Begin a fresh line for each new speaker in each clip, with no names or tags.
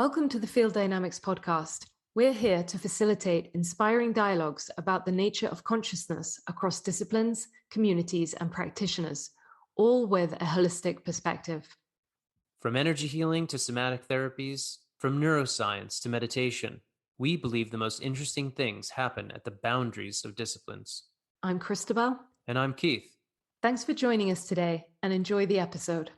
Welcome to the Field Dynamics podcast. We're here to facilitate inspiring dialogues about the nature of consciousness across disciplines, communities, and practitioners, all with a holistic perspective.
From energy healing to somatic therapies, from neuroscience to meditation, we believe the most interesting things happen at the boundaries of disciplines.
I'm Christabel.
And I'm Keith.
Thanks for joining us today and enjoy the episode.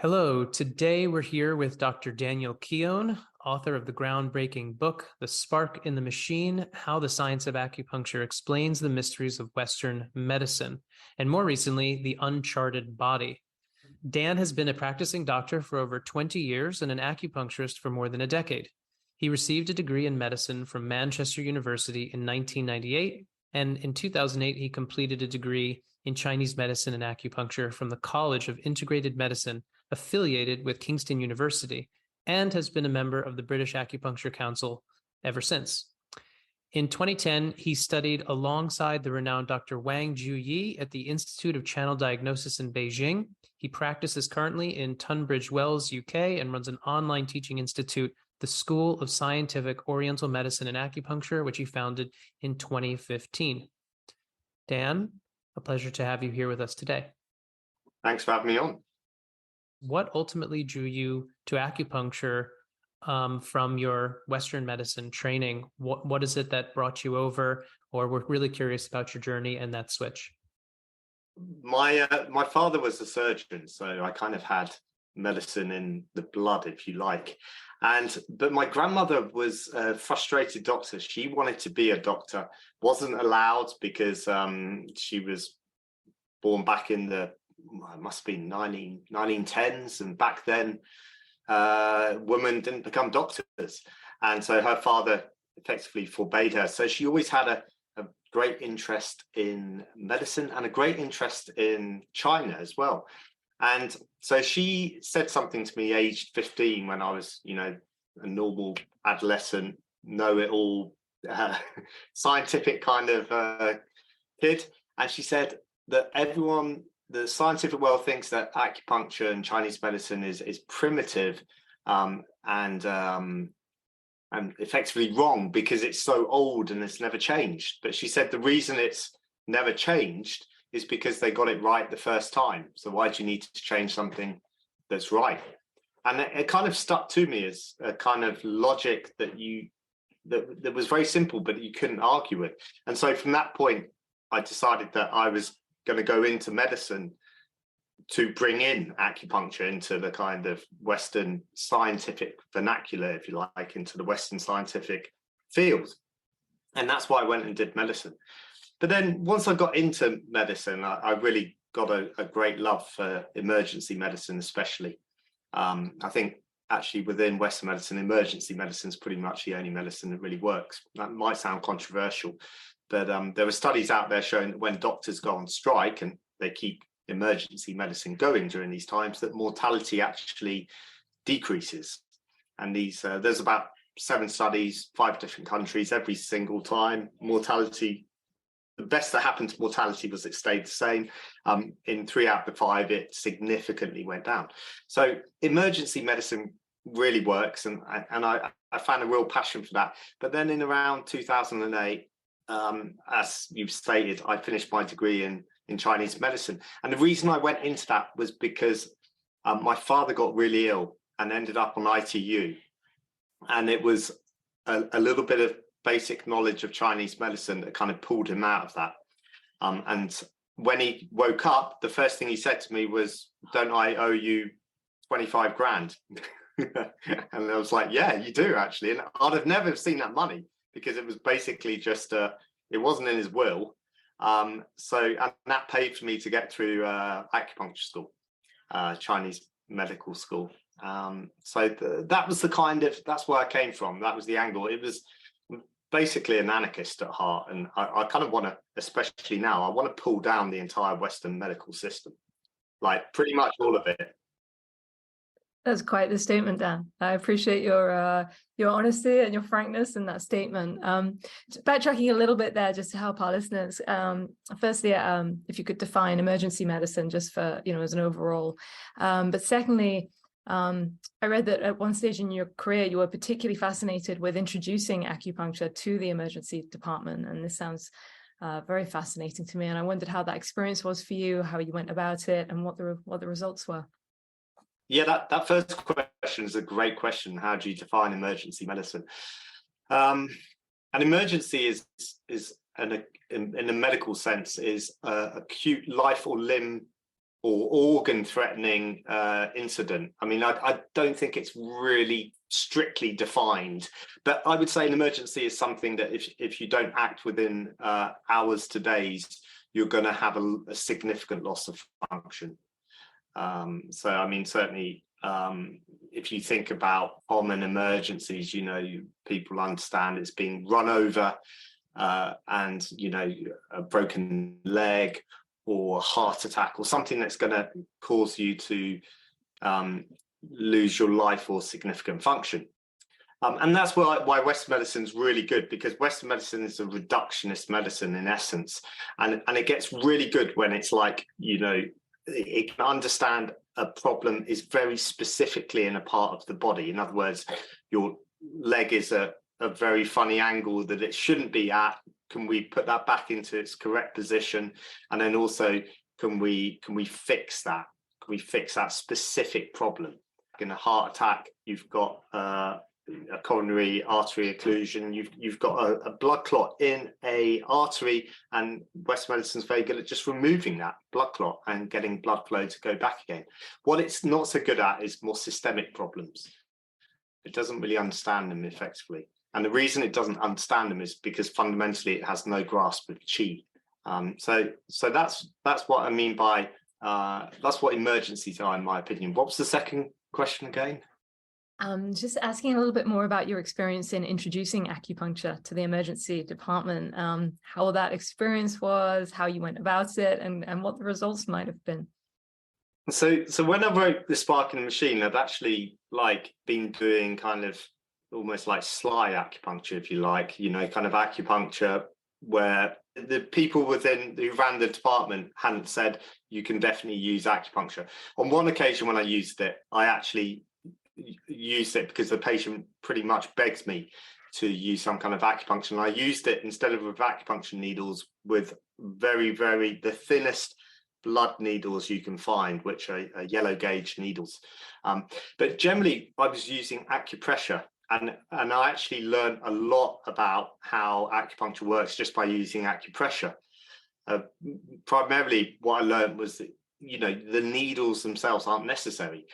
Hello, today we're here with Dr. Daniel Keown, author of the groundbreaking book, The Spark in the Machine, How the Science of Acupuncture Explains the Mysteries of Western Medicine, and more recently, The Uncharted Body. Dan has been a practicing doctor for over 20 years and an acupuncturist for more than a decade. He received a degree in medicine from Manchester University in 1998, and in 2008, he completed a degree in Chinese medicine and acupuncture from the College of Integrated Medicine, affiliated with Kingston University, and has been a member of the British Acupuncture Council ever since. In 2010, he studied alongside the renowned Dr. Wang Juyi at the Institute of Channel Diagnosis in Beijing. He practices currently in Tunbridge Wells, UK, and runs an online teaching institute, the School of Scientific Oriental Medicine and Acupuncture, which he founded in 2015. Dan, a pleasure to have you here with us today.
Thanks for having me on.
What ultimately drew you to acupuncture from your Western medicine training? What is it that brought you over? Or we're really curious about your journey and that switch.
My father was a surgeon, so I kind of had medicine in the blood, if you like. But my grandmother was a frustrated doctor. She wanted to be a doctor, wasn't allowed because she was born back in the must be 1910s, and back then women didn't become doctors, and so her father effectively forbade her. So she always had a great interest in medicine and a great interest in China as well. And so she said something to me aged 15, when I was, a normal adolescent, know-it-all scientific kind of kid. And she said that the scientific world thinks that acupuncture and Chinese medicine is primitive and effectively wrong because it's so old and it's never changed. But she said the reason it's never changed is because they got it right the first time. So why do you need to change something that's right? And it kind of stuck to me as a kind of logic that was very simple, but you couldn't argue with. And so from that point, I decided that I was going to go into medicine to bring in acupuncture into the kind of Western scientific vernacular, if you like, into the Western scientific field. And that's why I went and did medicine. But then once I got into medicine, I really got a great love for emergency medicine, especially. I think actually within Western medicine, emergency medicine is pretty much the only medicine that really works. That might sound controversial, but there were studies out there showing that when doctors go on strike and they keep emergency medicine going during these times, that mortality actually decreases. And there's about 7 studies, 5 different countries, every single time mortality, the best that happened to mortality was it stayed the same. In 3 out of the 5, it significantly went down. So emergency medicine really works, and I found a real passion for that. But then in around 2008, as you've stated, I finished my degree in Chinese medicine. And the reason I went into that was because my father got really ill and ended up on ITU. And it was a little bit of basic knowledge of Chinese medicine that kind of pulled him out of that. And when he woke up, the first thing he said to me was, "Don't I owe you 25 grand?" And I was like, "Yeah, you do actually." And I'd have never seen that money because it was basically just, it wasn't in his will. And that paid for me to get through acupuncture school, Chinese medical school. That was that's where I came from. That was the angle. It was basically an anarchist at heart. And I kind of want to, especially now, I want to pull down the entire Western medical system, like pretty much all of it.
That's quite the statement, Dan. I appreciate your honesty and your frankness in that statement. Backtracking a little bit there, just to help our listeners. Firstly, if you could define emergency medicine, just for as an overall. But secondly, I read that at one stage in your career, you were particularly fascinated with introducing acupuncture to the emergency department, and this sounds very fascinating to me. And I wondered how that experience was for you, how you went about it, and what the results were.
Yeah, that first question is a great question. How do you define emergency medicine? An emergency is in a medical sense is acute life or limb or organ threatening incident. I mean, I don't think it's really strictly defined, but I would say an emergency is something that if you don't act within hours to days, you're going to have a significant loss of function. So, I mean, certainly, if you think about common emergencies, people understand it's being run over and, a broken leg or a heart attack or something that's going to cause you to lose your life or significant function. And that's why Western medicine is really good, because Western medicine is a reductionist medicine in essence. And it gets really good when it's like, it can understand a problem is very specifically in a part of the body. In other words, your leg is a very funny angle that it shouldn't be at. Can we put that back into its correct position? And then also, can we fix that? Can we fix that specific problem? In a heart attack, you've got a coronary artery occlusion, you've got a blood clot in a artery, and Western medicine is very good at just removing that blood clot and getting blood flow to go back again. What it's not so good at is more systemic problems. It doesn't really understand them effectively, and the reason it doesn't understand them is because fundamentally it has no grasp of chi. So that's what I mean by that's what emergencies are, in my opinion. What was the second question again?
Just asking a little bit more about your experience in introducing acupuncture to the emergency department, how that experience was, how you went about it, and what the results might have been.
So when I wrote The Spark in the Machine, I'd actually been doing kind of almost like sly acupuncture, if you like, kind of acupuncture where the people who ran the department hadn't said you can definitely use acupuncture. On one occasion when I used it, I actually used it because the patient pretty much begged me to use some kind of acupuncture, and I used it instead of with acupuncture needles with very, very the thinnest blood needles you can find, which are yellow gauge needles. But generally I was using acupressure, and I actually learned a lot about how acupuncture works just by using acupressure. Primarily what I learned was that the needles themselves aren't necessary.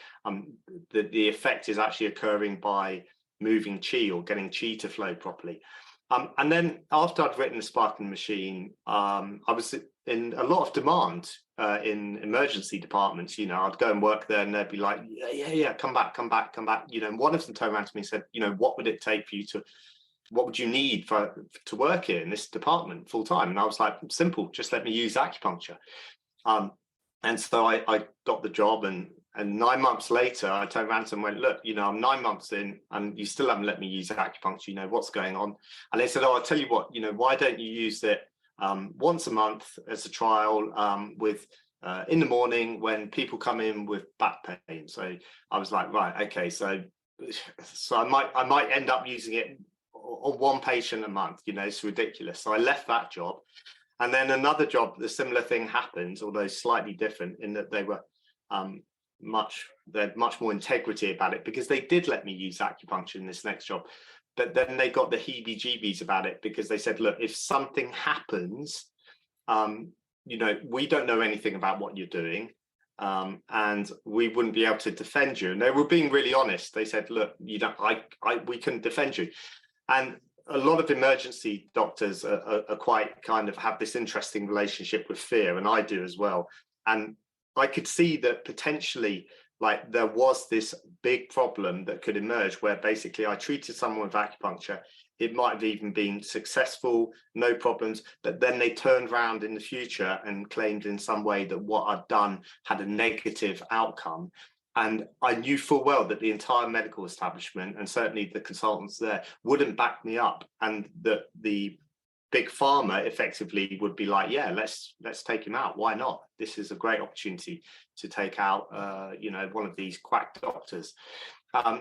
The effect is actually occurring by moving chi or getting chi to flow properly. And then after I'd written The Spark in the Machine, I was in a lot of demand in emergency departments. I'd go and work there and they'd be like, yeah, come back. And one of them turned around to me and said, what would it take for you what would you need to work here in this department full time? And I was like, simple, just let me use acupuncture. And so I got the job, and 9 months later, I turned around and went, look, I'm 9 months in and you still haven't let me use acupuncture, what's going on? And they said, I'll tell you what, why don't you use it once a month as a trial with in the morning when people come in with back pain. So I was like, right, okay, so I might end up using it on one patient a month, it's ridiculous. So I left that job. And then another job, the similar thing happened, although slightly different in that they were they had much more integrity about it, because they did let me use acupuncture in this next job. But then they got the heebie-jeebies about it, because they said, look, if something happens, we don't know anything about what you're doing, and we wouldn't be able to defend you. And they were being really honest. They said, look, we couldn't defend you. And a lot of emergency doctors are quite kind of have this interesting relationship with fear, and I do as well. And I could see that potentially there was this big problem that could emerge where basically I treated someone with acupuncture. It might have even been successful, no problems, but then they turned around in the future and claimed in some way that what I'd done had a negative outcome. And I knew full well that the entire medical establishment, and certainly the consultants there, wouldn't back me up, and that the big pharma effectively would be like, yeah, let's take him out. Why not? This is a great opportunity to take out one of these quack doctors.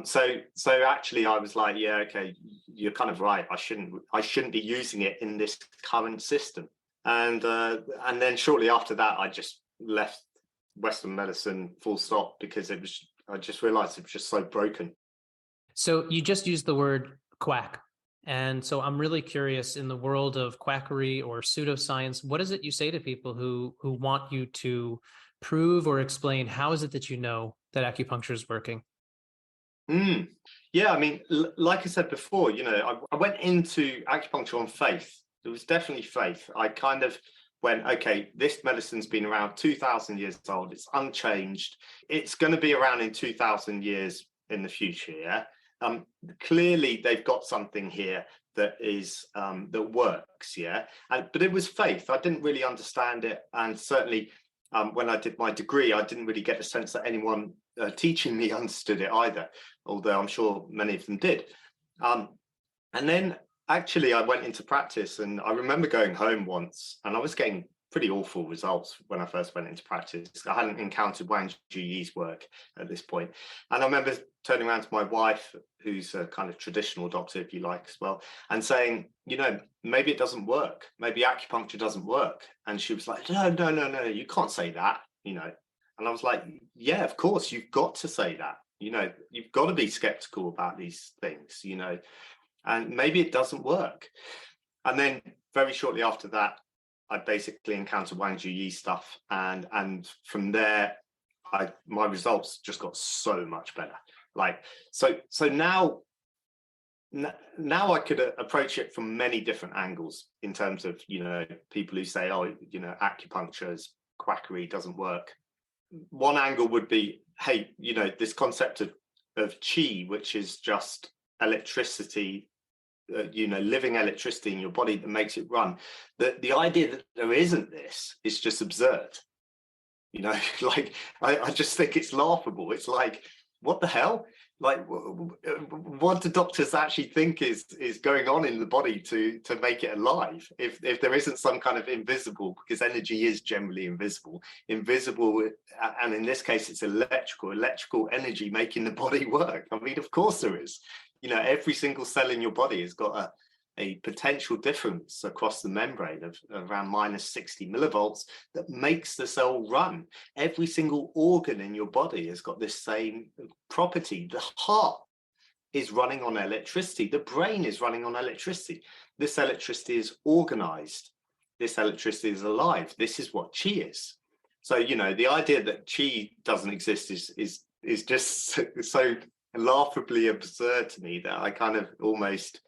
So actually I was like, yeah, okay, you're kind of right. I shouldn't be using it in this current system. And then shortly after that, I just left Western medicine full stop, because I just realized it was just so broken.
So you just used the word quack. And so I'm really curious, in the world of quackery or pseudoscience, what is it you say to people who want you to prove or explain how is it that you know that acupuncture is working?
Yeah, I mean, like I said before, I went into acupuncture on faith. There was definitely faith. I kind of went, okay, this medicine's been around 2,000 years old. It's unchanged. It's going to be around in 2,000 years in the future. Yeah. Clearly, they've got something here that is that works. Yeah. But it was faith. I didn't really understand it, and certainly when I did my degree, I didn't really get the sense that anyone teaching me understood it either, although I'm sure many of them did. And then actually I went into practice, and I remember going home once and I was getting pretty awful results when I first went into practice. I hadn't encountered Wang Juyi's work at this point. And I remember turning around to my wife, who's a kind of traditional doctor, if you like, as well, and saying, maybe it doesn't work. Maybe acupuncture doesn't work. And she was like, no, you can't say that, And I was like, yeah, of course, you've got to say that. You've got to be skeptical about these things, and maybe it doesn't work. And then very shortly after that, I basically encountered Wang Juyi stuff. And from there, my results just got so much better. So now I could approach it from many different angles, in terms of, people who say, acupuncture is quackery, doesn't work. One angle would be, hey, this concept of qi, which is just electricity, living electricity in your body that makes it run. The idea that there isn't this is just absurd. I just think it's laughable. It's like, what the hell? Like, what do doctors actually think is going on in the body to make it alive? If there isn't some kind of invisible, because energy is generally invisible, and in this case it's electrical energy making the body work. I mean, of course there is. Every single cell in your body has got a potential difference across the membrane of around minus 60 millivolts that makes the cell run. Every single organ in your body has got this same property. The heart is running on electricity. The brain is running on electricity. This electricity is organized. This electricity is alive. This is what qi is. So, the idea that qi doesn't exist is just so laughably absurd to me that I kind of almost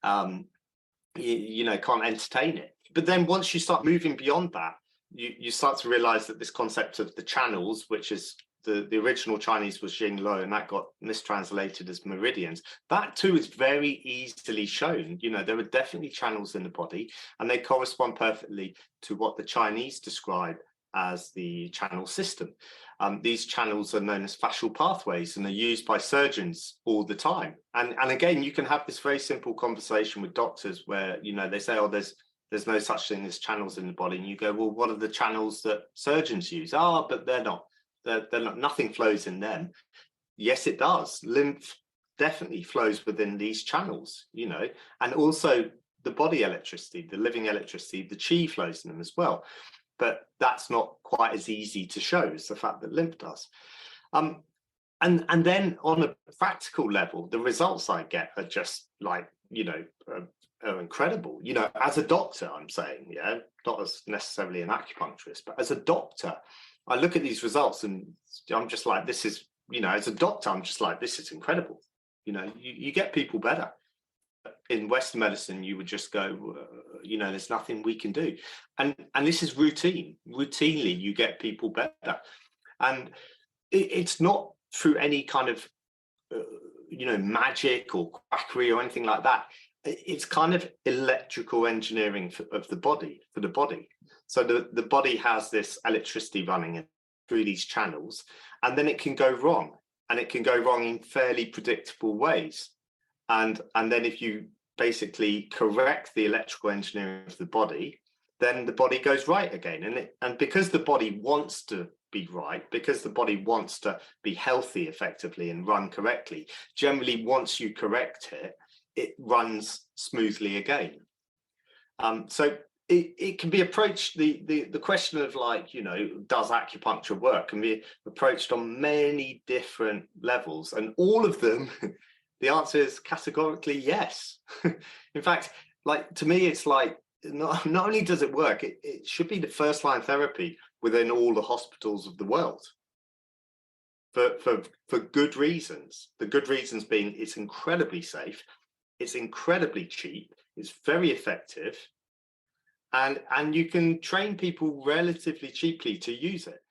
can't entertain it. But then once you start moving beyond that, you start to realize that this concept of the channels, which is the original Chinese was Jing Lo, and that got mistranslated as meridians, that too is very easily shown. There are definitely channels in the body, and they correspond perfectly to what the Chinese describe as the channel system. These channels are known as fascial pathways, and are used by surgeons all the time. And again, you can have this very simple conversation with doctors where, they say, oh, there's no such thing as channels in the body. And you go, well, what are the channels that surgeons use? But they're not. They're not. Nothing flows in them. Yes, it does. Lymph definitely flows within these channels, and also the body electricity, the living electricity, the qi flows in them as well. But that's not quite as easy to show as the fact that lymph does. And then on a practical level, the results I get are just like, are incredible. As a doctor, I'm saying, yeah, not as necessarily an acupuncturist, but as a doctor, I look at these results and I'm just like, this is, as a doctor, I'm just like, this is incredible. You get people better. In Western medicine, you would just go, there's nothing we can do. And this is routine. Routinely, you get people better. And it's not through any kind of, magic or quackery or anything like that. It's kind of electrical engineering for the body. So the body has this electricity running in through these channels, and then it can go wrong, and it can go wrong in fairly predictable ways. And then if you basically correct the electrical engineering of the body, then the body goes right again. And because the body wants to be right, because the body wants to be healthy effectively and run correctly, generally once you correct it, it runs smoothly again. So it can be approached, the question of, like, you know, does acupuncture work, can be approached on many different levels, and all of them, the answer is categorically yes. In fact, like, to me, it's like, not only does it work, it should be the first line therapy within all the hospitals of the world, for good reasons. The good reasons being it's incredibly safe, it's incredibly cheap, it's very effective, and you can train people relatively cheaply to use it.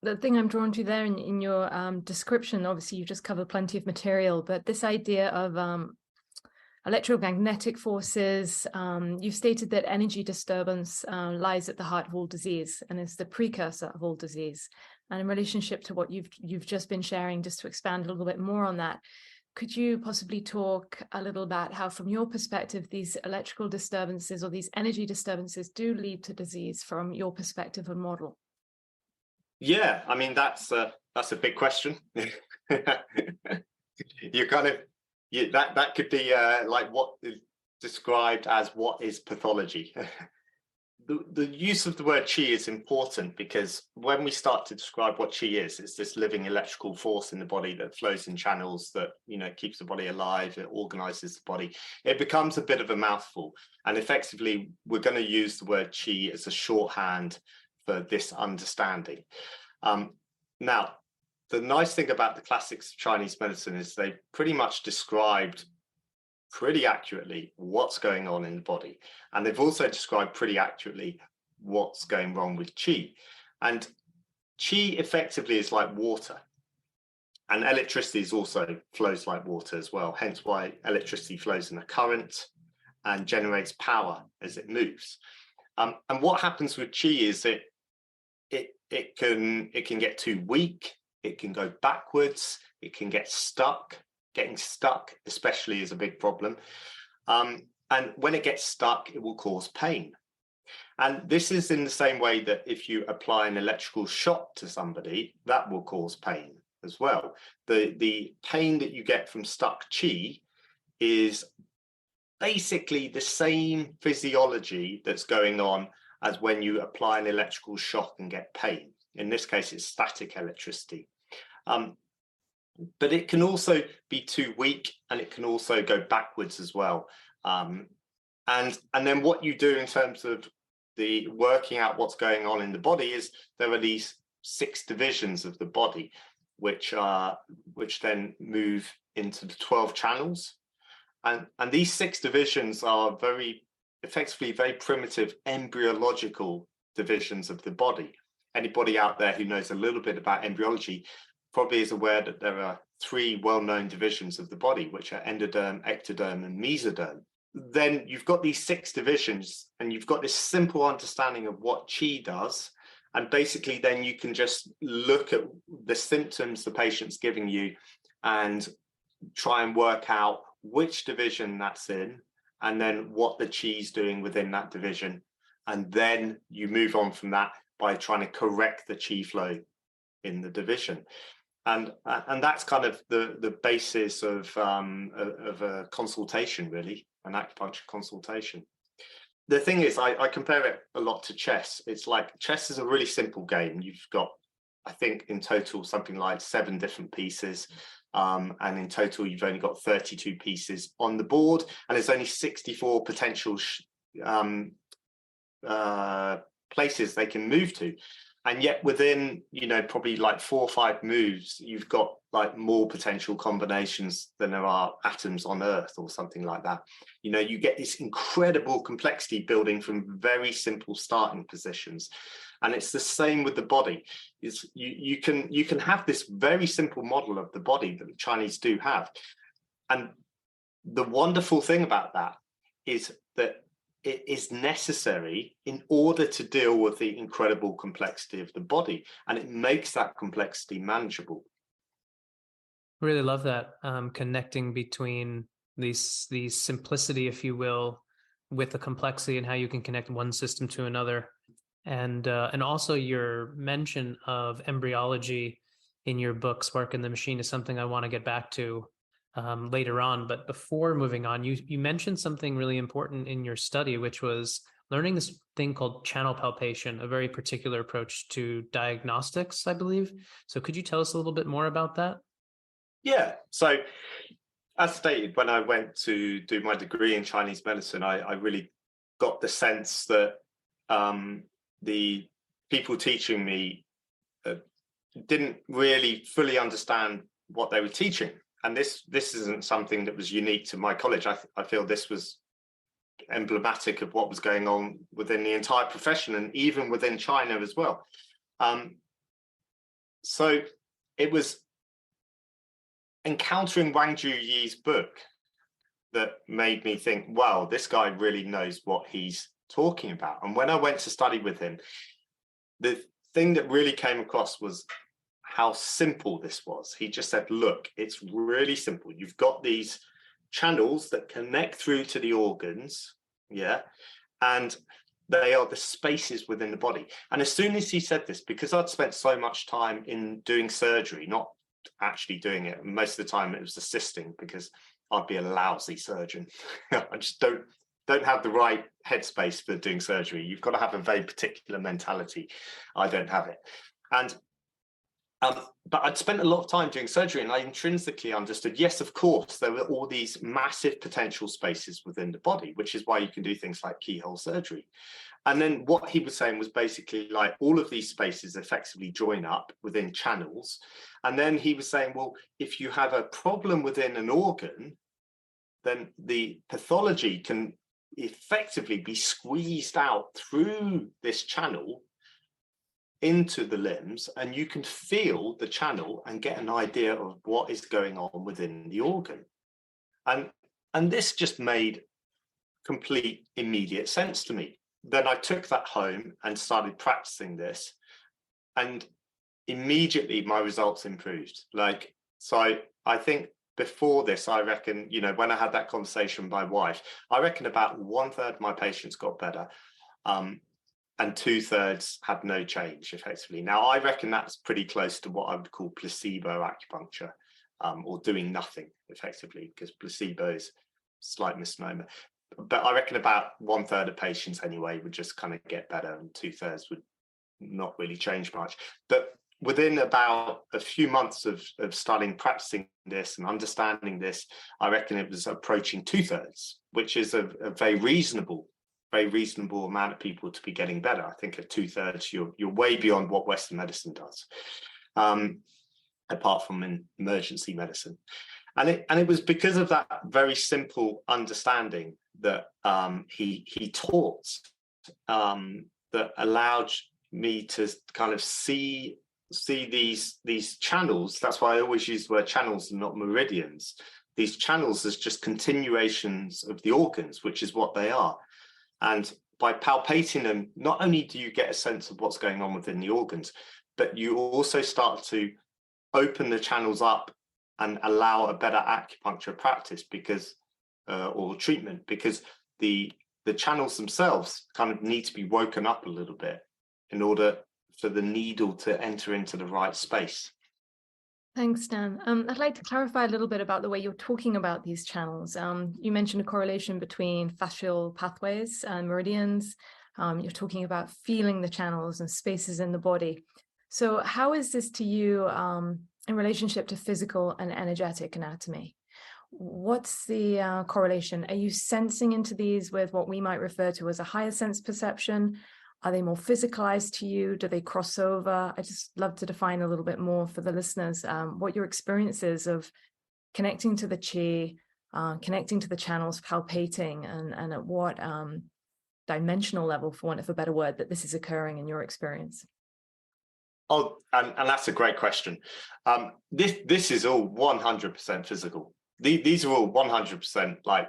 The thing I'm drawn to there in your description, obviously you've just covered plenty of material, but this idea of electromagnetic forces, you've stated that energy disturbance lies at the heart of all disease and is the precursor of all disease. And in relationship to what you've just been sharing, just to expand a little bit more on that, could you possibly talk a little about how, from your perspective, these electrical disturbances or these energy disturbances do lead to disease from your perspective and model?
Yeah, I mean, that's a big question. You kind of, that could be like what is described as what is pathology. The use of the word chi is important, because when we start to describe what chi is, it's this living electrical force in the body that flows in channels that, you know, keeps the body alive, it organizes the body. It becomes a bit of a mouthful, and effectively we're going to use the word chi as a shorthand for this understanding. Now, the nice thing about the classics of Chinese medicine is they pretty much described pretty accurately what's going on in the body, and they've also described pretty accurately what's going wrong with chi. And chi effectively is like water, and electricity is also flows like water as well, hence why electricity flows in a current and generates power as it moves. And what happens with chi is it can get too weak, it can go backwards, it can get stuck. Getting stuck especially is a big problem. And when it gets stuck, it will cause pain. And this is in the same way that if you apply an electrical shock to somebody, that will cause pain as well. The pain that you get from stuck chi is basically the same physiology that's going on as when you apply an electrical shock and get pain. In this case, it's static electricity. But it can also be too weak, and it can also go backwards as well. And then what you do in terms of the working out what's going on in the body is there are these 6 divisions of the body, which then move into the 12 channels. And these 6 divisions are effectively very primitive embryological divisions of the body. Anybody out there who knows a little bit about embryology probably is aware that there are 3 well-known divisions of the body, which are endoderm, ectoderm, and mesoderm. Then you've got these 6 divisions, and you've got this simple understanding of what chi does. And basically then you can just look at the symptoms the patient's giving you and try and work out which division that's in, and then what the chi's doing within that division. And then you move on from that by trying to correct the chi flow in the division. And that's kind of the basis of a consultation, really, an acupuncture consultation. The thing is, I compare it a lot to chess. It's like chess is a really simple game. You've got, I think, in total something like 7 different pieces. And in total, you've only got 32 pieces on the board, and there's only 64 potential places they can move to. And yet within, you know, probably like 4 or 5 moves, you've got like more potential combinations than there are atoms on Earth or something like that. You know, you get this incredible complexity building from very simple starting positions. And it's the same with the body. Is you can have this very simple model of the body that the Chinese do have. And the wonderful thing about that is that it is necessary in order to deal with the incredible complexity of the body, and it makes that complexity manageable.
Really love that, connecting between the simplicity, if you will, with the complexity and how you can connect one system to another. And also your mention of embryology in your book, Spark in the Machine, is something I want to get back to later on. But before moving on, you mentioned something really important in your study, which was learning this thing called channel palpation, a very particular approach to diagnostics, I believe. So could you tell us a little bit more about that?
Yeah. So as stated, when I went to do my degree in Chinese medicine, I really got the sense that the people teaching me didn't really fully understand what they were teaching. And this isn't something that was unique to my college. I feel this was emblematic of what was going on within the entire profession and even within China as well. So it was encountering Wang Juyi's book that made me think, wow, this guy really knows what he's talking about. And when I went to study with him, the thing that really came across was how simple this was. He just said, look, it's really simple. You've got these channels that connect through to the organs, yeah, and they are the spaces within the body. And as soon as he said this, because I'd spent so much time in doing surgery, not actually doing it, most of the time it was assisting, because I'd be a lousy surgeon. I just don't have the right headspace for doing surgery. You've got to have a very particular mentality. I don't have it. And but I'd spent a lot of time doing surgery, and I intrinsically understood, yes, of course, there were all these massive potential spaces within the body, which is why you can do things like keyhole surgery. And then what he was saying was basically like all of these spaces effectively join up within channels. And then he was saying, well, if you have a problem within an organ, then the pathology can effectively be squeezed out through this channel into the limbs, and you can feel the channel and get an idea of what is going on within the organ. And this just made complete immediate sense to me. Then I took that home and started practicing this, and immediately my results improved. Like, so I think before this, I reckon, you know, when I had that conversation with my wife, I reckon about 1/3 of my patients got better. And 2/3 had no change effectively. Now, I reckon that's pretty close to what I would call placebo acupuncture, or doing nothing effectively, because placebo is a slight misnomer. But I reckon about 1/3 of patients anyway would just kind of get better, and 2/3 would not really change much. But within about a few months of starting practicing this and understanding this, I reckon it was approaching 2/3, which is a very reasonable amount of people to be getting better. I think at 2/3, you're way beyond what Western medicine does, apart from in emergency medicine. And it was because of that very simple understanding that he taught, that allowed me to kind of see these channels. That's why I always use the word channels and not meridians. These channels as just continuations of the organs, which is what they are. And by palpating them, not only do you get a sense of what's going on within the organs, but you also start to open the channels up and allow a better acupuncture practice, because or treatment, because the channels themselves kind of need to be woken up a little bit in order for the needle to enter into the right space.
Thanks, Dan. I'd like to clarify a little bit about the way you're talking about these channels. You mentioned a correlation between fascial pathways and meridians. You're talking about feeling the channels and spaces in the body. So how is this to you in relationship to physical and energetic anatomy? What's the correlation? Are you sensing into these with what we might refer to as a higher sense perception? Are they more physicalized to you? Do they cross over? I just love to define a little bit more for the listeners what your experience is of connecting to the chi, connecting to the channels, palpating, and at what dimensional level, for want of a better word, that this is occurring in your experience.
Oh, and that's a great question. This is all 100% physical. These are all 100% like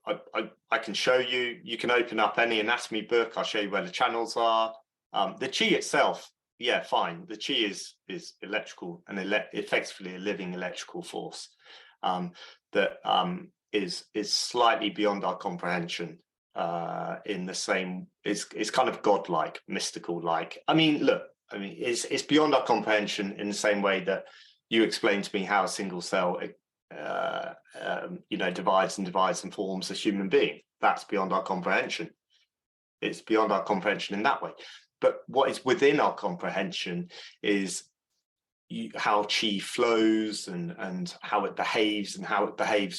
I can show you. You can open up any anatomy book. I'll show you where the channels are. The chi itself, yeah, fine. The chi is electrical and effectively a living electrical force that is slightly beyond our comprehension. In the same, it's kind of godlike, mystical. Like, I mean, look, I mean, it's beyond our comprehension in the same way that you explained to me how a single cell, divides and forms a human being. That's beyond our comprehension. It's beyond our comprehension in that way. But what is within our comprehension is how chi flows and how it behaves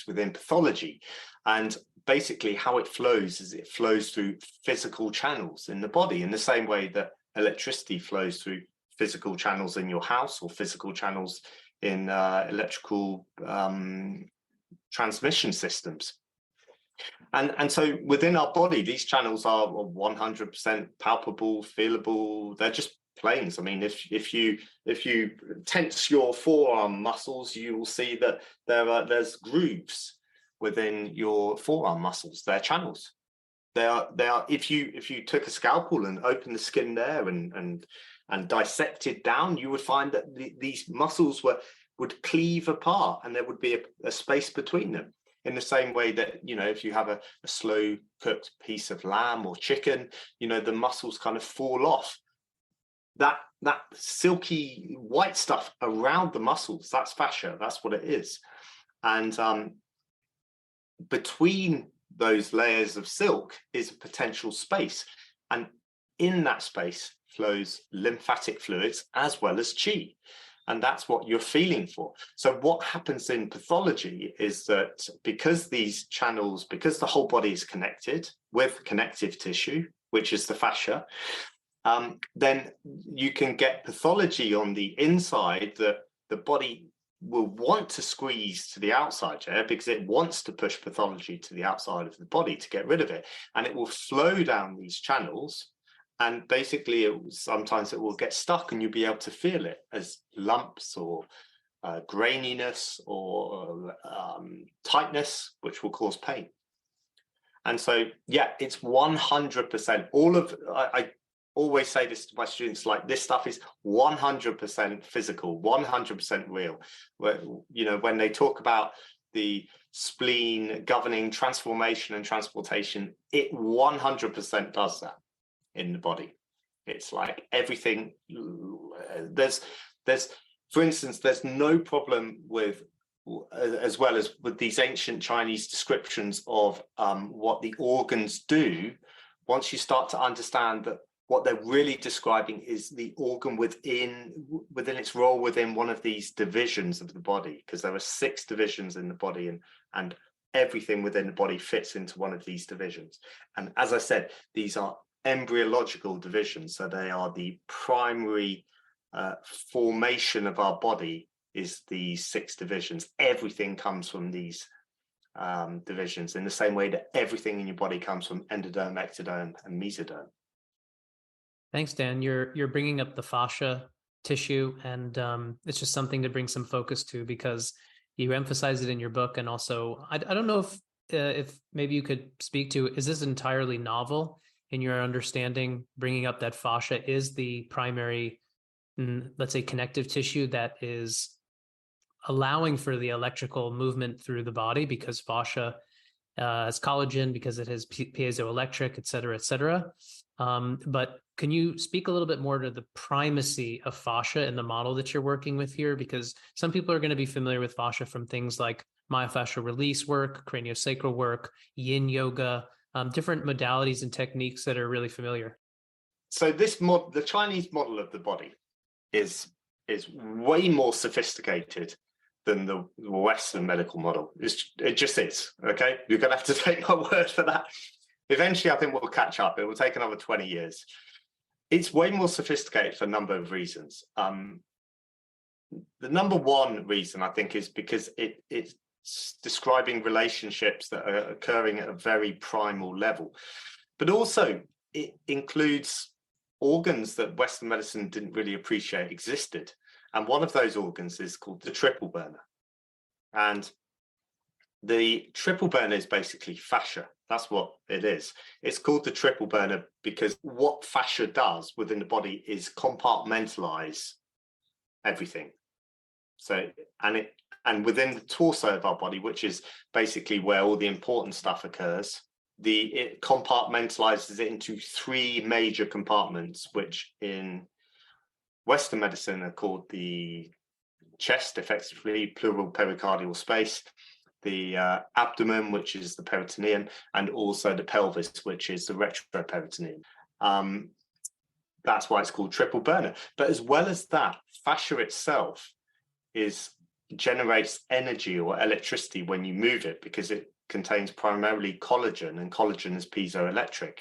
within pathology. And basically how it flows is it flows through physical channels in the body, in the same way that electricity flows through physical channels in your house or physical channels in electrical transmission systems. And so within our body, these channels are 100% palpable, feelable. They're just planes. I mean, if you tense your forearm muscles, you will see that there's grooves within your forearm muscles. They're channels. They are. If you took a scalpel and opened the skin there and dissected down, you would find that these muscles would cleave apart, and there would be a space between them. In the same way that, if you have a slow cooked piece of lamb or chicken, the muscles kind of fall off. That silky white stuff around the muscles, that's fascia. That's what it is. And between those layers of silk is a potential space. And in that space flows lymphatic fluids as well as chi. And that's what you're feeling for. So what happens in pathology is that because these channels, because the whole body is connected with connective tissue, which is the fascia, then you can get pathology on the inside that the body will want to squeeze to the outside, because it wants to push pathology to the outside of the body to get rid of it. And it will flow down these channels. And basically, sometimes it will get stuck and you'll be able to feel it as lumps or graininess or tightness, which will cause pain. And so, yeah, it's 100%. I always say this to my students, like, this stuff is 100% physical, 100% real. When they talk about the spleen governing transformation and transportation, it 100% does that in the body. It's like everything. There's for instance, there's no problem with, as well as with these ancient Chinese descriptions of what the organs do. Once you start to understand that what they're really describing is the organ within its role within one of these divisions of the body, because there are 6 divisions in the body, and everything within the body fits into one of these divisions. And as I said, these are embryological divisions, so they are the primary formation of our body is these 6 divisions. Everything comes from these divisions, in the same way that everything in your body comes from endoderm, ectoderm, and mesoderm.
Thanks, Dan. You're bringing up the fascia tissue, and it's just something to bring some focus to, because you emphasize it in your book, and also I don't know if maybe you could speak to, is this entirely novel in your understanding, bringing up that fascia is the primary, let's say, connective tissue that is allowing for the electrical movement through the body, because fascia has collagen, because it has piezoelectric, et cetera, et cetera. But can you speak a little bit more to the primacy of fascia in the model that you're working with here? Because some people are going to be familiar with fascia from things like myofascial release work, craniosacral work, yin yoga, different modalities and techniques that are really familiar.
So the Chinese model of the body is way more sophisticated than the Western medical model. It just is, okay? You're going to have to take my word for that. Eventually, I think we'll catch up. It will take another 20 years. It's way more sophisticated for a number of reasons. The number one reason, I think, is because it's describing relationships that are occurring at a very primal level. But also, it includes organs that Western medicine didn't really appreciate existed. And one of those organs is called the triple burner. And The triple burner is basically fascia. That's what it is. It's called the triple burner because what fascia does within the body is compartmentalize everything. So, and within the torso of our body, which is basically where all the important stuff occurs, it compartmentalizes it into three major compartments, which in Western medicine are called the chest, effectively pleural pericardial space, the abdomen, which is the peritoneum, and also the pelvis, which is the retroperitoneum. That's why it's called triple burner. But as well as that, fascia itself generates energy or electricity when you move it, because it contains primarily collagen, and collagen is piezoelectric.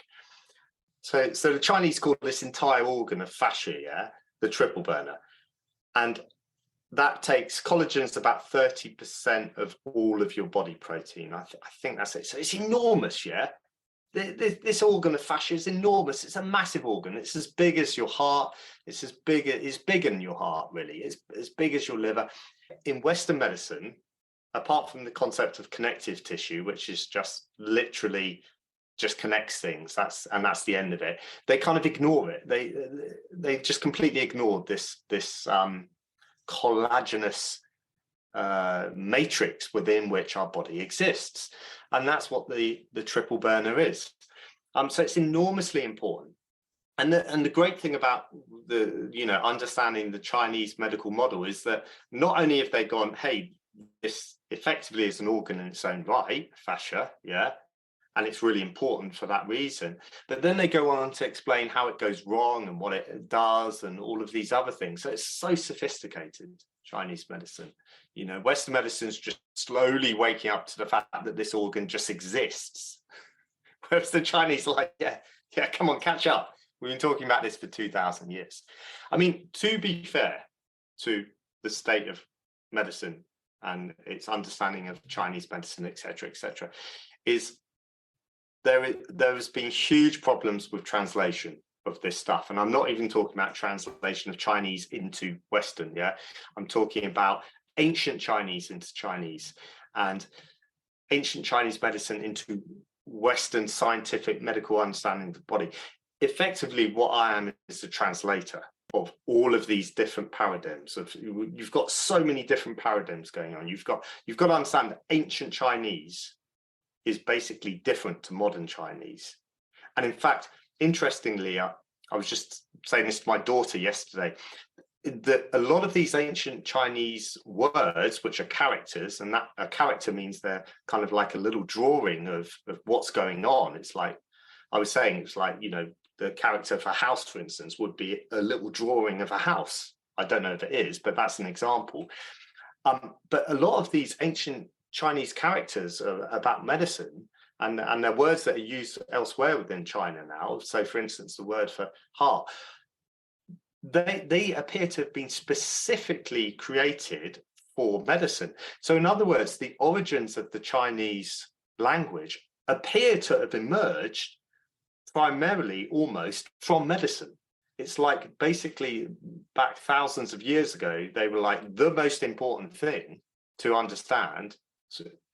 So the Chinese call this entire organ of fascia, the triple burner. And that takes collagen's about 30% of all of your body protein. I think that's it. So it's enormous, This organ of fascia is enormous. It's a massive organ. It's as big as your heart. It's bigger than your heart, really. It's as big as your liver. In Western medicine, apart from the concept of connective tissue, which is just literally just connects things, that's the end of it. They kind of ignore it. They just completely ignored this collagenous matrix within which our body exists, and that's what the triple burner is. So it's enormously important. And the great thing about understanding the Chinese medical model is that not only have they gone, hey, this effectively is an organ in its own right, fascia, and it's really important for that reason, but then they go on to explain how it goes wrong and what it does and all of these other things. So it's so sophisticated, Chinese medicine. Western medicine's just slowly waking up to the fact that this organ just exists. Whereas the Chinese are like, yeah, come on, catch up. We've been talking about this for 2,000 years. I mean, to be fair to the state of medicine and its understanding of Chinese medicine, et cetera, is there has been huge problems with translation of this stuff. And I'm not even talking about translation of Chinese into Western, I'm talking about ancient Chinese into Chinese and ancient Chinese medicine into Western scientific medical understanding of the body. Effectively, what I am is a translator of all of these different paradigms. You've got so many different paradigms going on. You've got to understand that ancient Chinese is basically different to modern Chinese. And in fact, interestingly, I was just saying this to my daughter yesterday, that a lot of these ancient Chinese words, which are characters, and that a character means they're kind of like a little drawing of what's going on. It's like, I was saying, it's like, the character for house, for instance, would be a little drawing of a house. I don't know if it is, but that's an example. But a lot of these ancient Chinese characters are about medicine, and they're words that are used elsewhere within China now. So, for instance, the word for heart, they appear to have been specifically created for medicine. So, in other words, the origins of the Chinese language appear to have emerged primarily almost from medicine. It's like basically back thousands of years ago, they were like the most important thing to understand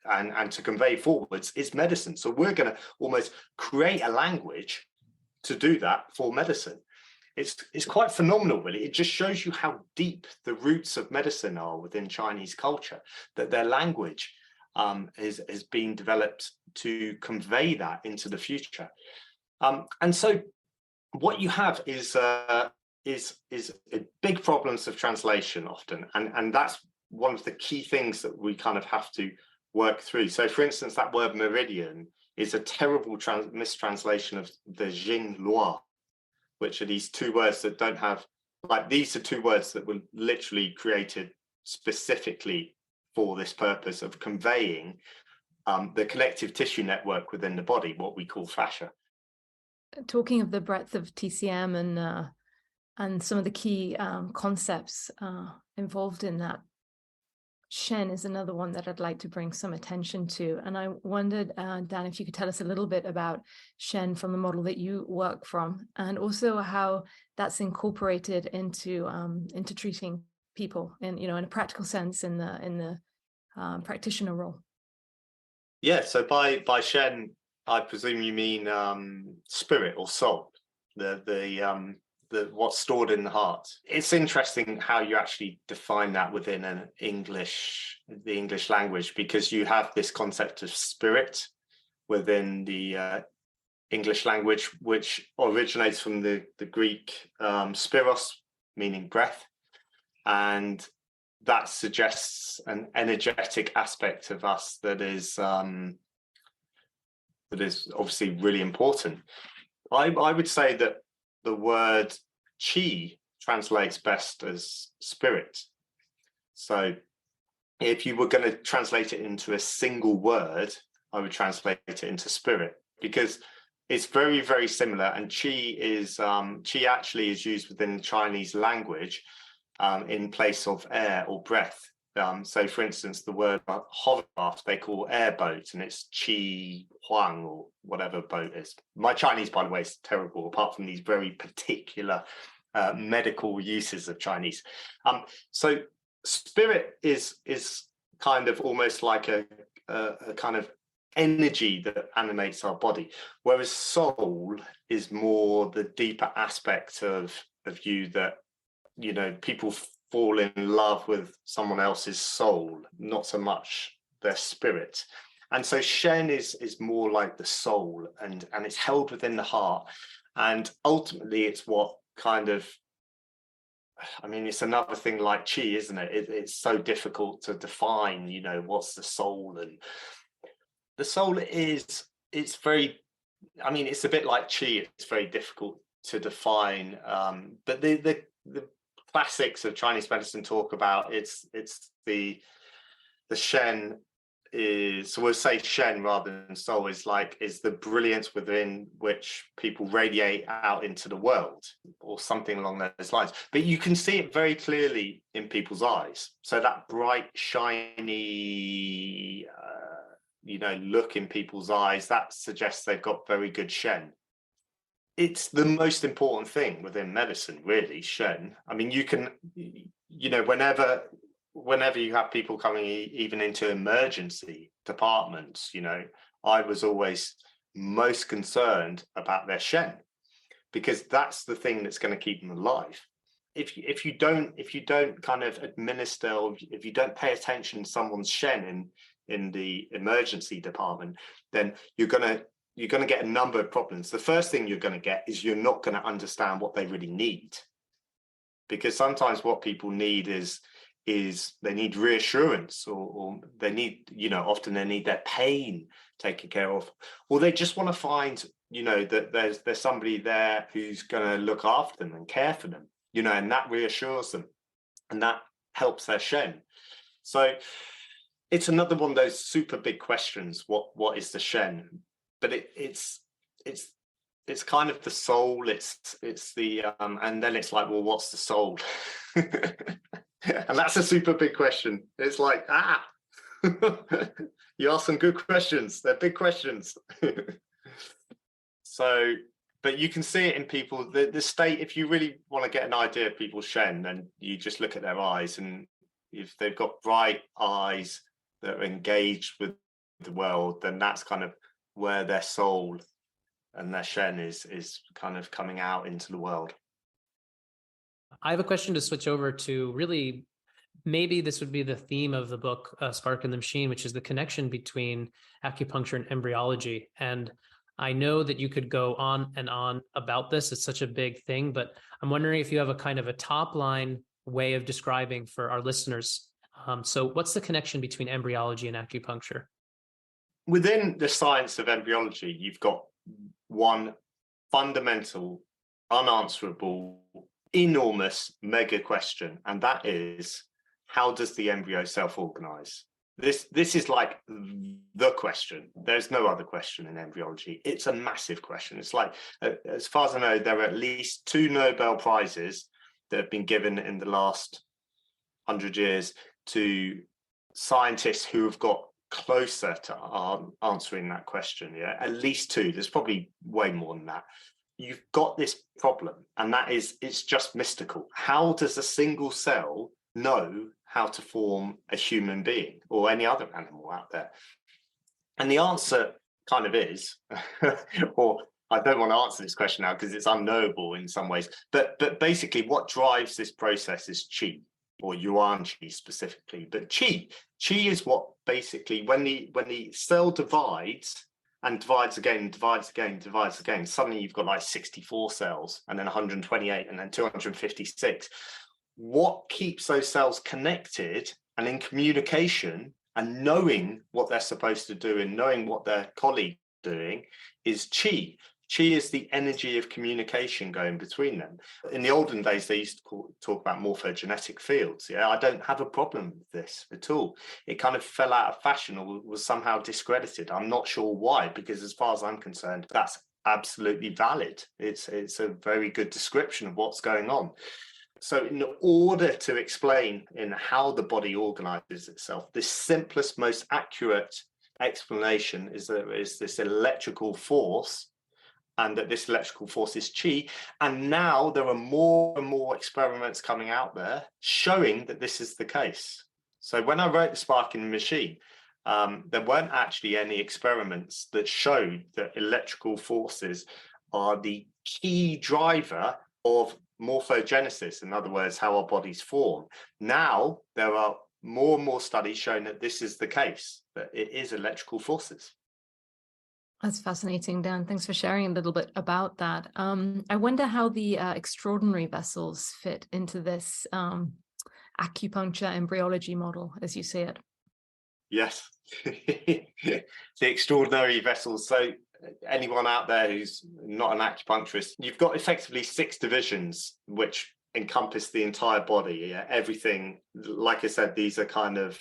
and to convey forwards is medicine. So we're going to almost create a language to do that for medicine. It's quite phenomenal, really. It just shows you how deep the roots of medicine are within Chinese culture, that their language has been developed to convey that into the future. And so what you have is big problems of translation often, and that's one of the key things that we kind of have to work through. So, for instance, that word meridian is a terrible mistranslation of the Jing Lua, which are these two words that don't have, these are two words that were literally created specifically for this purpose of conveying the connective tissue network within the body, what we call fascia.
Talking of the breadth of TCM and some of the key concepts involved in that, Shen is another one that I'd like to bring some attention to. And I wondered, Dan, if you could tell us a little bit about Shen from the model that you work from, and also how that's incorporated into treating people in a practical sense in the practitioner role.
Yeah, so by shen, I presume you mean spirit or soul, the what's stored in the heart. It's interesting how you actually define that within the English language, because you have this concept of spirit within the English language, which originates from the Greek spiros, meaning breath, and that suggests an energetic aspect of us that is obviously really important. I would say that the word chi translates best as spirit. So if you were going to translate it into a single word, I would translate it into spirit, because it's very, very similar. And chi actually is used within the Chinese language in place of air or breath. So, for instance, the word hovercraft they call airboat, and it's chi huang or whatever boat is. My Chinese, by the way, is terrible, apart from these very particular medical uses of Chinese. So, spirit is kind of almost like a kind of energy that animates our body, whereas soul is more the deeper aspect of you that, you know, people fall in love with someone else's soul, not so much their spirit. And so shen is more like the soul, and it's held within the heart, and ultimately it's what kind of, I mean, it's another thing like chi, isn't it? It's so difficult to define, you know, what's the soul. And the soul it's very, I mean, it's a bit like chi, it's very difficult to define, but the classics of Chinese medicine talk about it's the shen is, so we'll say shen rather than soul, is the brilliance within which people radiate out into the world, or something along those lines. But you can see it very clearly in people's eyes. So that bright, shiny, look in people's eyes, that suggests they've got very good shen. It's the most important thing within medicine, really, shen. I mean, you can, whenever you have people coming even into emergency departments, I was always most concerned about their shen, because that's the thing that's going to keep them alive. If you don't kind of administer, or if you don't pay attention to someone's shen in the emergency department, then you're going to get a number of problems. The first thing you're going to get is you're not going to understand what they really need, because sometimes what people need is they need reassurance, or they need, often they need their pain taken care of, or they just want to find, that there's somebody there who's going to look after them and care for them, and that reassures them, and that helps their shen. So it's another one of those super big questions. What is the shen? But it's kind of the soul. It's the and then it's like, well, what's the soul? And that's a super big question. It's like, you ask some good questions. They're big questions. So, but you can see it in people. The state, if you really want to get an idea of people's shen, then you just look at their eyes, and if they've got bright eyes that are engaged with the world, then that's kind of where their soul and their shen is kind of coming out into the world.
I have a question to switch over to. Really, maybe this would be the theme of the book, Spark in the Machine, which is the connection between acupuncture and embryology. And I know that you could go on and on about this. It's such a big thing, but I'm wondering if you have a kind of a top line way of describing for our listeners. So what's the connection between embryology and acupuncture?
Within the science of embryology, you've got one fundamental, unanswerable, enormous mega question, and that is, how does the embryo self-organize? This is like the question. There's no other question in embryology. It's a massive question. It's like, as far as I know, there are at least 2 Nobel Prizes that have been given in the last 100 years to scientists who have got closer to answering that question. Yeah, at least 2. There's probably way more than that. You've got this problem, and that is, it's just mystical. How does a single cell know how to form a human being or any other animal out there? And the answer kind of is, or I don't want to answer this question now because it's unknowable in some ways, but basically what drives this process is qi, or yuan qi specifically. But qi is what basically, when the cell divides and divides again, suddenly you've got like 64 cells and then 128 and then 256. What keeps those cells connected and in communication and knowing what they're supposed to do and knowing what their colleagues are doing is qi. Qi is the energy of communication going between them. In the olden days, they used to talk about morphogenetic fields. Yeah, I don't have a problem with this at all. It kind of fell out of fashion or was somehow discredited. I'm not sure why, because as far as I'm concerned, that's absolutely valid. It's a very good description of what's going on. So in order to explain in how the body organizes itself, the simplest, most accurate explanation is that there is this electrical force, and that this electrical force is qi. And now there are more and more experiments coming out there showing that this is the case. So when I wrote The Spark in the Machine, there weren't actually any experiments that showed that electrical forces are the key driver of morphogenesis, in other words, how our bodies form. Now there are more and more studies showing that this is the case, that it is electrical forces.
That's fascinating, Dan. Thanks for sharing a little bit about that. I wonder how the extraordinary vessels fit into this acupuncture embryology model, as you see it.
Yes, the extraordinary vessels. So anyone out there who's not an acupuncturist, you've got effectively 6 divisions which encompass the entire body. Yeah? Everything, like I said, these are kind of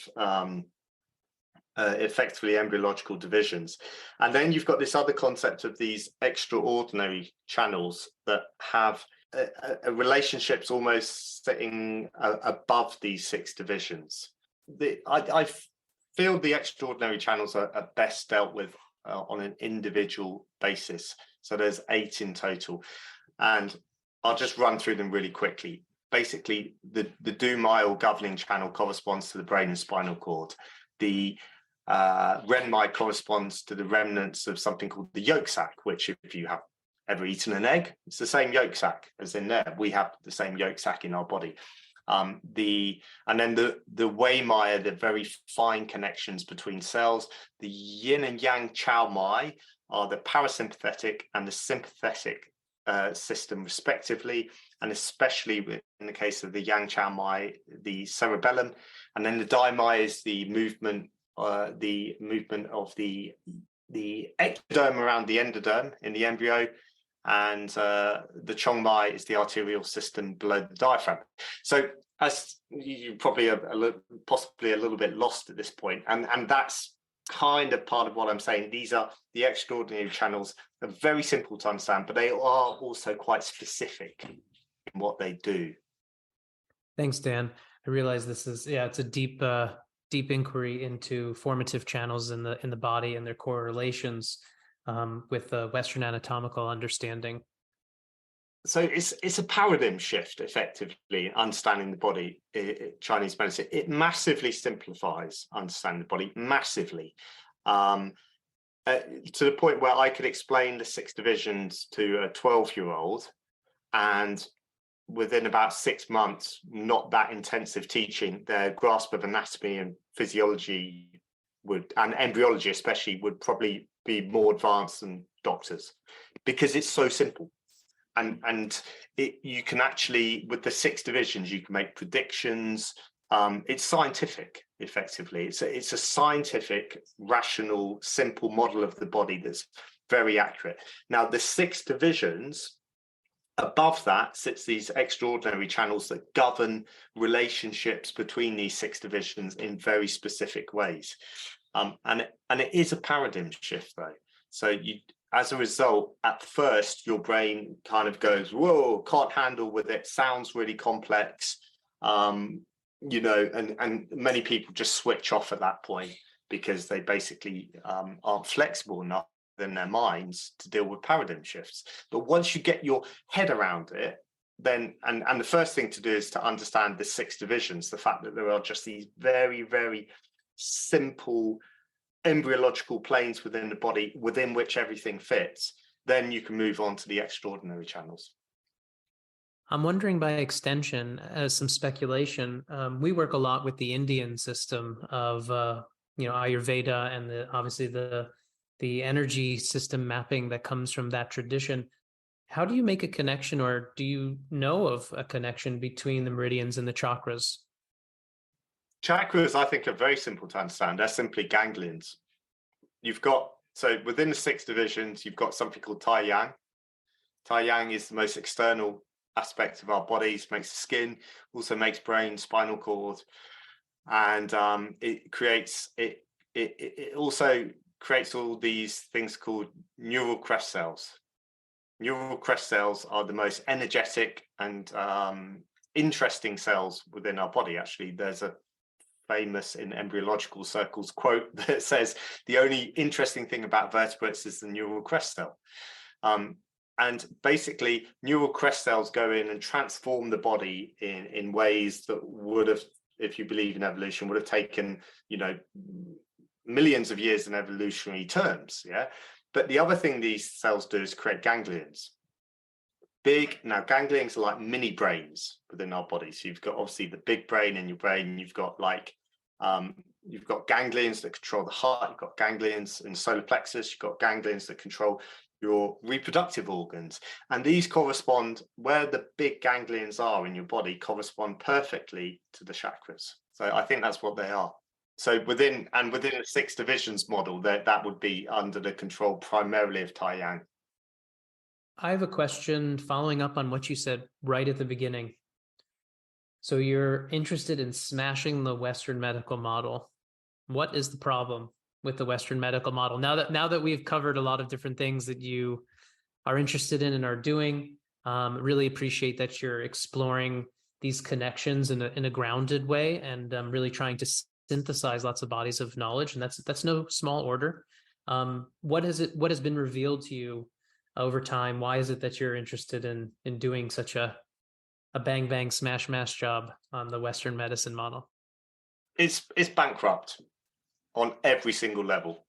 effectively embryological divisions. And then you've got this other concept of these extraordinary channels that have a relationships almost sitting above these 6 divisions. I feel the extraordinary channels are best dealt with on an individual basis. So there's 8 in total. And I'll just run through them really quickly. Basically, the du-mile governing channel corresponds to the brain and spinal cord. The Renmai corresponds to the remnants of something called the yolk sac, which if you have ever eaten an egg, it's the same yolk sac as in there. We have the same yolk sac in our body. And then the Wei Mai are the very fine connections between cells. The yin and yang Chao Mai are the parasympathetic and the sympathetic system respectively, and especially in the case of the yang Chao Mai, the cerebellum. And then the Dai Mai is the movement of the ectoderm around the endoderm in the embryo, and the Chong Mai is the arterial system below the diaphragm. So as you probably are possibly a little bit lost at this point, and that's kind of part of what I'm saying. These are the extraordinary channels. They're very simple to understand, but they are also quite specific in what they do.
Thanks, Dan. I realize this is, it's a deep inquiry into formative channels in the body and their correlations with the Western anatomical understanding.
So it's a paradigm shift, effectively, understanding the body. Chinese medicine, it massively simplifies understanding the body, massively, to the point where I could explain the 6 divisions to a 12-year-old, and within about 6 months, not that intensive teaching, their grasp of anatomy and physiology and embryology especially, would probably be more advanced than doctors, because it's so simple. And you can actually, with the 6 divisions, you can make predictions. It's scientific, effectively. It's a scientific, rational, simple model of the body that's very accurate. Now, the 6 divisions, above that sits these extraordinary channels that govern relationships between these 6 divisions in very specific ways. And it is a paradigm shift, though. So as a result, at first, your brain kind of goes, whoa, can't handle with it, sounds really complex, and many people just switch off at that point because they basically aren't flexible enough in their minds to deal with paradigm shifts. But once you get your head around it, then, and the first thing to do is to understand the 6 divisions, the fact that there are just these very, very simple embryological planes within the body within which everything fits, then you can move on to the extraordinary channels.
I'm wondering, by extension, as some speculation, we work a lot with the Indian system of Ayurveda and obviously the energy system mapping that comes from that tradition. How do you make a connection, or do you know of a connection between the meridians and the chakras?
Chakras, I think, are very simple to understand. They're simply ganglions. So within the 6 divisions, you've got something called Tai Yang. Tai Yang is the most external aspect of our bodies, makes the skin, also makes brain, spinal cord, and it also creates all these things called neural crest cells. Neural crest cells are the most energetic and interesting cells within our body. Actually, there's a famous, in embryological circles, quote that says the only interesting thing about vertebrates is the neural crest cell. And basically, neural crest cells go in and transform the body in ways that would have, if you believe in evolution, would have taken, millions of years in evolutionary terms. Yeah. But the other thing these cells do is create ganglions. Now, ganglions are like mini brains within our body. So you've got obviously the big brain in your brain. You've got ganglions that control the heart. You've got ganglions in the solar plexus. You've got ganglions that control your reproductive organs, and these correspond, where the big ganglions are in your body correspond perfectly to the chakras. So I think that's what they are. So within the 6 divisions model, that would be under the control primarily of Tai Yang.
I have a question following up on what you said right at the beginning. So you're interested in smashing the Western medical model. What is the problem with the Western medical model? Now that we've covered a lot of different things that you are interested in and are doing, really appreciate that you're exploring these connections in a grounded way, and really trying to synthesize lots of bodies of knowledge, and that's no small order. What has been revealed to you over time? Why is it that you're interested in doing such a bang bang smash mash job on the Western medicine model?
It's bankrupt on every single level.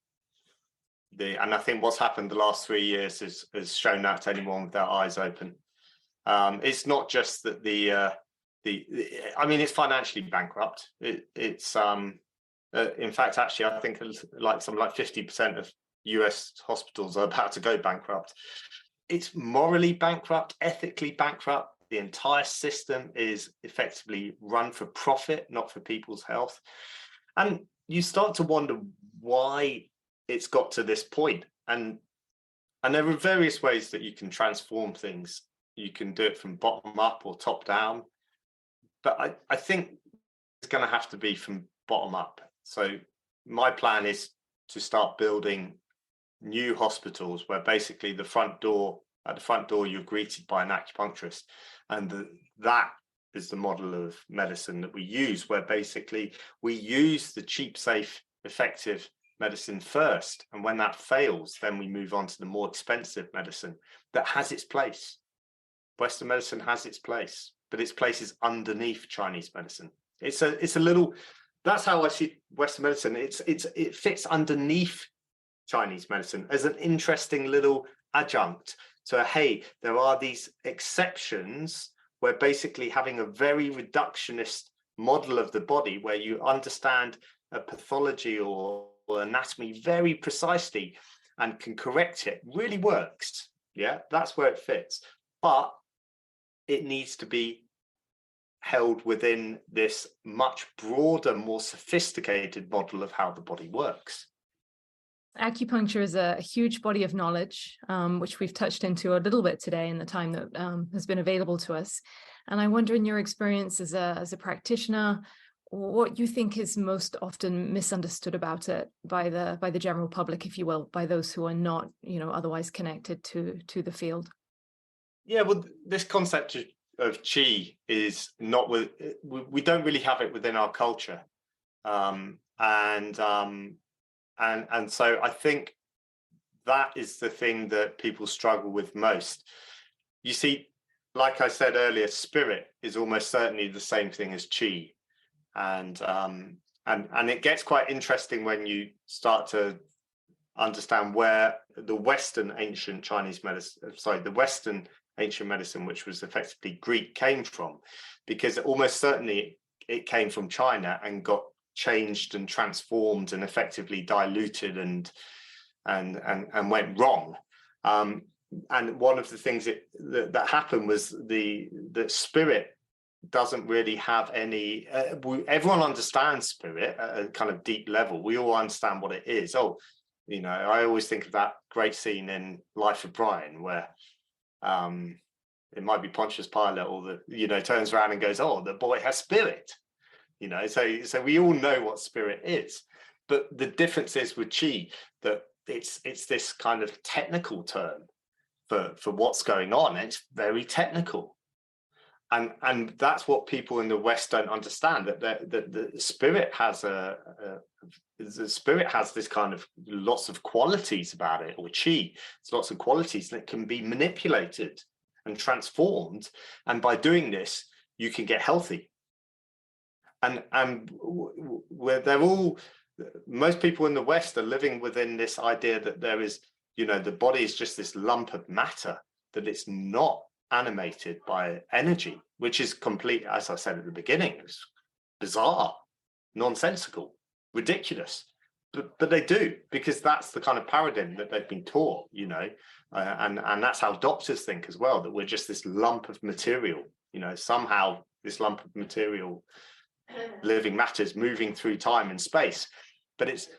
And I think what's happened the last 3 years has shown that to anyone with their eyes open. It's not just that it's financially bankrupt. It's in fact, actually, I think like 50% of US hospitals are about to go bankrupt. It's morally bankrupt, ethically bankrupt. The entire system is effectively run for profit, not for people's health. And you start to wonder why it's got to this point. And there are various ways that you can transform things. You can do it from bottom up or top down. But I think it's going to have to be from bottom up. So my plan is to start building new hospitals where basically at the front door you're greeted by an acupuncturist, and that is the model of medicine that we use, where basically we use the cheap, safe, effective medicine first, and when that fails, then we move on to the more expensive medicine that has its place. Western medicine has its place, but its place is underneath Chinese medicine. It's a little, that's how I see Western medicine. It fits underneath Chinese medicine as an interesting little adjunct. So, hey, there are these exceptions where basically having a very reductionist model of the body, where you understand a pathology or anatomy very precisely and can correct it, really works. Yeah, that's where it fits. But it needs to be held within this much broader, more sophisticated model of how the body works.
Acupuncture is a huge body of knowledge, which we've touched into a little bit today in the time that has been available to us. And I wonder, in your experience as a practitioner, what you think is most often misunderstood about it by the general public, if you will, by those who are not, otherwise connected to the field.
Yeah, well, this concept of qi is not we don't really have it within our culture, and so I think that is the thing that people struggle with most. You see, like I said earlier, spirit is almost certainly the same thing as qi, and And it gets quite interesting when you start to understand where the Western ancient Chinese medicine, the Western ancient medicine, which was effectively Greek, came from, because almost certainly it came from China and got changed and transformed and effectively diluted and went wrong. And one of the things that happened was the spirit doesn't really have any. Everyone understands spirit at a kind of deep level. We all understand what it is. Oh, you know, I always think of that great scene in Life of Brian where it might be Pontius Pilate, or turns around and goes, "Oh, the boy has spirit." You know, so we all know what spirit is, but the difference is with qi that it's this kind of technical term for what's going on. It's very technical. And that's what people in the West don't understand, that the spirit has this kind of lots of qualities about it, or qi. It's lots of qualities that can be manipulated and transformed, and by doing this, you can get healthy. And where most people in the West are living within this idea that there is, the body is just this lump of matter, that it's not animated by energy, which is complete, as I said at the beginning, it's bizarre, nonsensical, ridiculous, but they do, because that's the kind of paradigm that they've been taught, and that's how doctors think as well, that we're just this lump of material, somehow this lump of material, living matters moving through time and space, but it's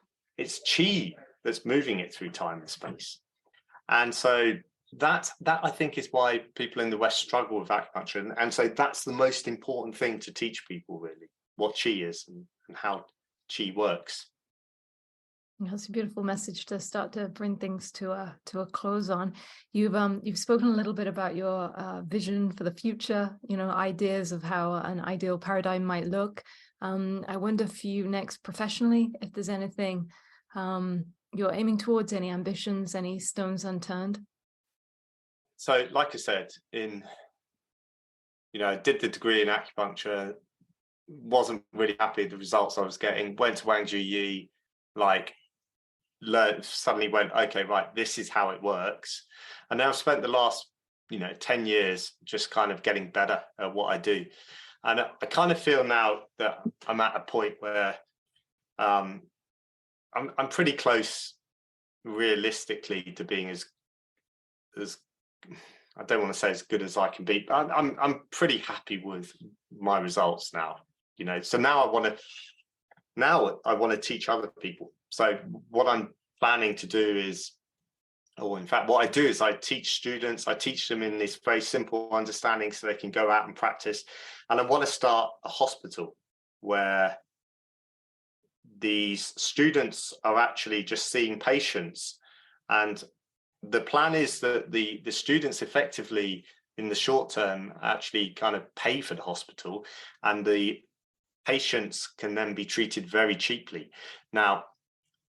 qi that's moving it through time and space. And so that I think is why people in the West struggle with acupuncture. And so that's the most important thing to teach people, really, what qi is and how qi works.
That's a beautiful message to start to bring things to a close on. You've spoken a little bit about your vision for the future, ideas of how an ideal paradigm might look. I wonder for you next professionally, if there's anything you're aiming towards, any ambitions, any stones unturned.
So, like I said, I did the degree in acupuncture, wasn't really happy with the results I was getting, went to Wangju Yi, suddenly went, okay, right, this is how it works. And now I've spent the last 10 years just kind of getting better at what I do. And I kind of feel now that I'm at a point where I'm pretty close realistically to being as I don't want to say as good as I can be, but I'm pretty happy with my results now. So now I want to teach other people. So what I'm planning to do is, or in fact, what I do is I teach students, I teach them in this very simple understanding so they can go out and practice. And I want to start a hospital where these students are actually just seeing patients. And the plan is that the students effectively, in the short term, actually kind of pay for the hospital, and the patients can then be treated very cheaply. Now,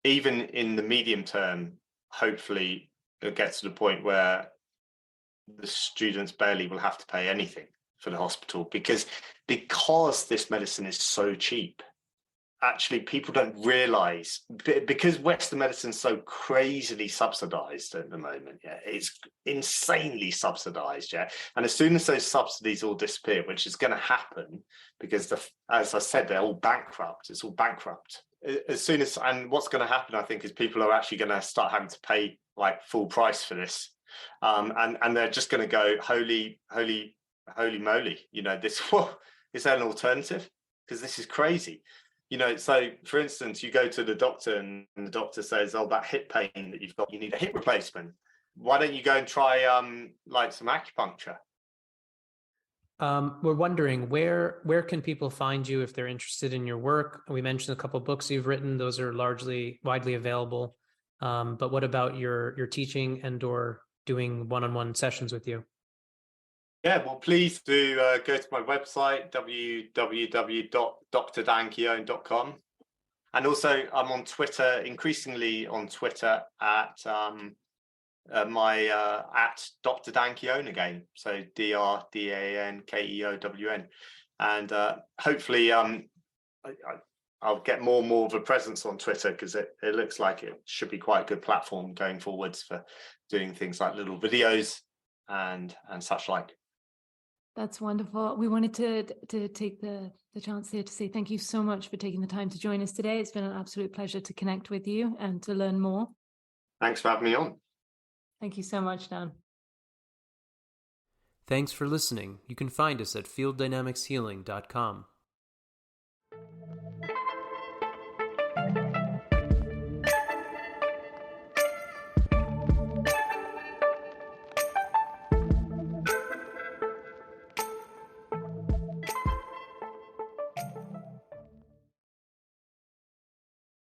even in the medium term, hopefully it gets to the point where the students barely will have to pay anything for the hospital, because this medicine is so cheap. Actually, people don't realize, because Western medicine is so crazily subsidized at the moment. Yeah, it's insanely subsidized. Yeah, and as soon as those subsidies all disappear, which is going to happen, because as I said, they're all bankrupt. It's all bankrupt. And what's going to happen, I think, is people are actually going to start having to pay full price for this, and they're just going to go, holy moly! This is there an alternative? Because this is crazy. So for instance, you go to the doctor and the doctor says, "Oh, that hip pain that you've got, you need a hip replacement. Why don't you go and try some acupuncture?"
We're wondering where can people find you if they're interested in your work? We mentioned a couple of books you've written; those are widely available. But what about your teaching and/or doing one-on-one sessions with you?
Yeah, well, please do go to my website, www.drdankeown.com. And also, I'm on Twitter, increasingly on Twitter at Dr. Dan Keown again. So DrDankeown. And hopefully, I'll get more and more of a presence on Twitter, because it looks like it should be quite a good platform going forwards for doing things like little videos and such like.
That's wonderful. We wanted to take the chance here to say thank you so much for taking the time to join us today. It's been an absolute pleasure to connect with you and to learn more.
Thanks for having me on.
Thank you so much, Dan.
Thanks for listening. You can find us at fielddynamicshealing.com.